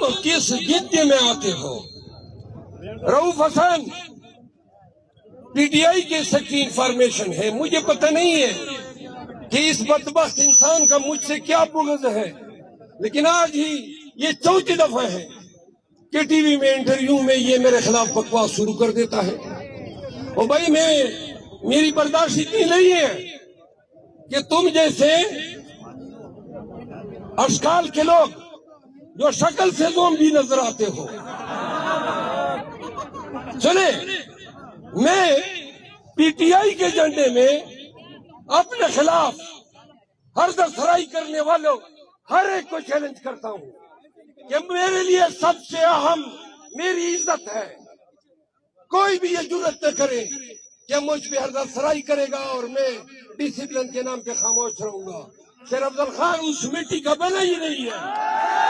तो किस गिद्दे में आते हो? रऊफ हसन पीटीआई के सेक्रेटरी इंफॉर्मेशन है, मुझे पता नहीं है कि इस बदबख्त इंसान का मुझसे क्या बुग़्ज़ है, लेकिन आज ही ये चौथी दफा है कि टीवी में इंटरव्यू में ये मेरे खिलाफ बकवास शुरू कर देता है। और भाई मेरी बर्दाश्त इतनी नहीं है कि तुम जैसे अशकाल के लोग जो शक्ल से ज़ोंबी नजर आते हो। सुने, मैं पीटीआई के झंडे में अपने खिलाफ हरदर्सराई करने वालों हर एक को चैलेंज करता हूं कि मेरे लिए सबसे अहम मेरी इज्जत है। कोई भी ये जुर्रत न करे कि मुझ पे हरदर्सराई करेगा और मैं डिसिप्लिन के नाम पे खामोश रहूंगा। शेर अफजल खान उस मिट्टी का बना ही नहीं है।